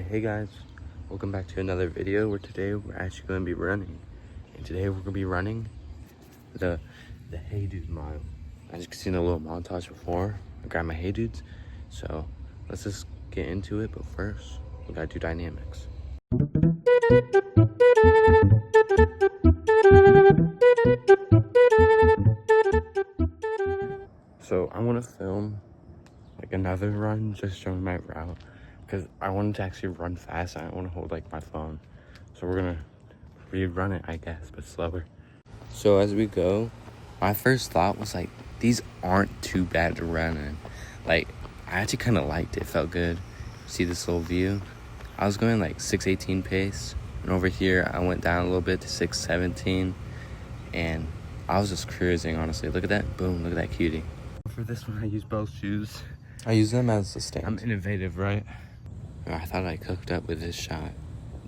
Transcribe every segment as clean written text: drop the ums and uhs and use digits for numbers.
Alright, hey guys, welcome back to another video where today we're actually going to be running. And today we're going to be running the Hey Dude Mile. As you can see in the little montage before, I grabbed my Hey Dudes. So let's just get into it, but first we gotta do dynamics. So I want to film like another run just showing my route because I wanted to actually run fast. I don't want to hold like my phone, so we're gonna rerun it, I guess, but slower. So as we go, my first thought was like, these aren't too bad to run in. Like, I actually kind of liked it. Felt good. See this little view? I was going like 6:18 pace, and over here I went down a little bit to 6:17, and I was just cruising, honestly. Look at that. Boom, look at that cutie. For this one, I use both shoes. I use them as a stand. I'm innovative, right? I thought I cooked up with this shot.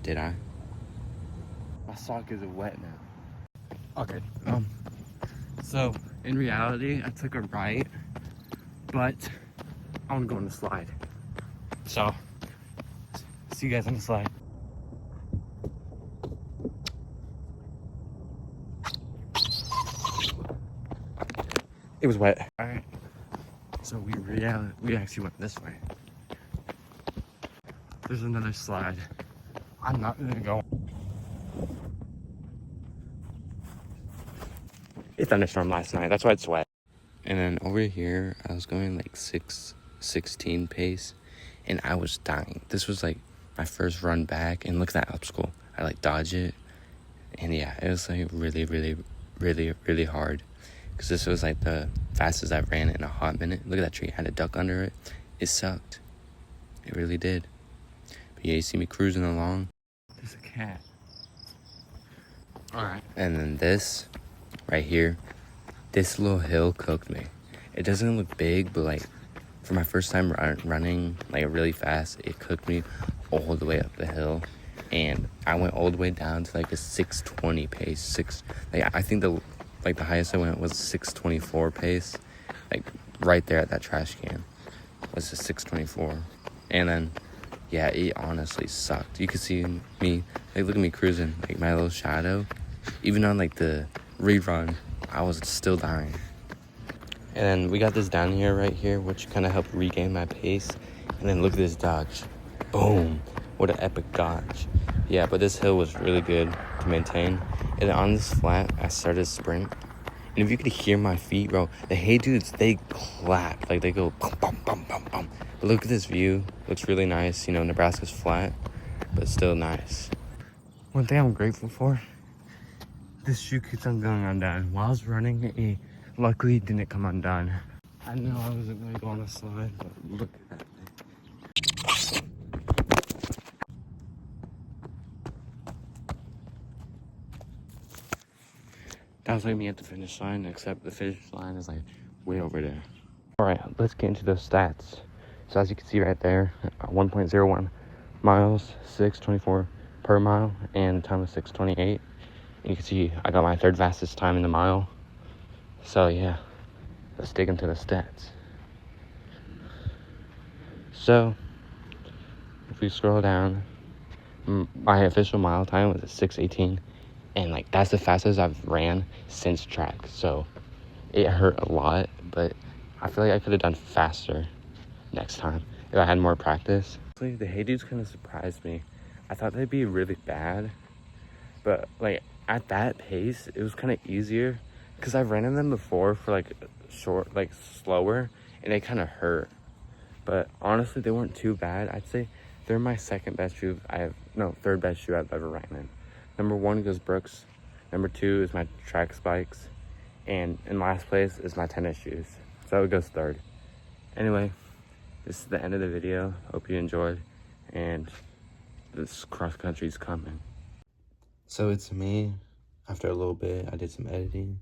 Did I? My sock is wet now. Okay, so in reality, I took a right, but I want to go on the slide. So, see you guys on the slide. It was wet. All right. So we actually went this way. There's another slide. I'm not gonna go. It thunderstormed last night. That's why it's wet. And then over here, I was going like 6:16 pace, and I was dying. This was like my first run back, and look at that obstacle. I like dodge it, and yeah, it was like really hard. Because this was like the fastest I've ran in a hot minute. Look at that tree. I had a duck under it. It sucked. It really did. But yeah, you see me cruising along. There's a cat. Alright. And then this, right here, this little hill cooked me. It doesn't look big, but like, for my first time running like really fast, it cooked me all the way up the hill. And I went all the way down to like a 6:20 pace. I think the highest I went was 6:24 pace. Like right there at that trash can was a 6:24. And then yeah, it honestly sucked. You could see me, like, look at me cruising, like my little shadow. Even on like the rerun, I was still dying. And then we got this down here right here, which kind of helped regain my pace. And then look at this dodge. Boom. What an epic dodge. Yeah, but this hill was really good to maintain. And then on this flat, I started to sprint. And if you could hear my feet, bro, the Hey Dudes, they clap. Like, they go bum, bum, bum, bum, bum. But look at this view. Looks really nice. You know, Nebraska's flat, but still nice. One thing I'm grateful for, this shoe keeps on going undone. While I was running, it luckily didn't come undone. I know I wasn't going to go on the slide, but look at that. That was like me at the finish line, except the finish line is like way over there. All right, let's get into those stats. So as you can see right there, 1.01 miles, 6:24 per mile, and time was 6:28. You can see I got my third fastest time in the mile. So yeah, let's dig into the stats. So if we scroll down, my official mile time was at 6:18. And like, that's the fastest I've ran since track. So it hurt a lot, but I feel like I could have done faster next time if I had more practice. Honestly, the Hey Dudes kind of surprised me. I thought they'd be really bad, but like at that pace, it was kind of easier because I've ran in them before for like short, like slower, and they kind of hurt. But honestly, they weren't too bad. I'd say they're my third best shoe I've ever ran in. Number 1 goes Brooks. Number 2 is my track spikes. And in last place is my tennis shoes. So it goes third. Anyway, this is the end of the video. Hope you enjoyed. And this cross country's coming. So it's me. After a little bit, I did some editing.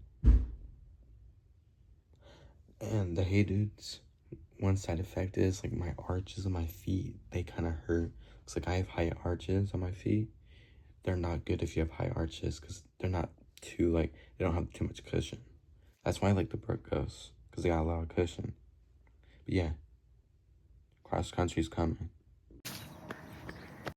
And the Hey Dudes, one side effect is like my arches on my feet, they kind of hurt. It's like I have high arches on my feet. They're not good if you have high arches because they're not too, like, they don't have too much cushion. That's why I like the Brooks, because they got a lot of cushion. But yeah, cross country's coming.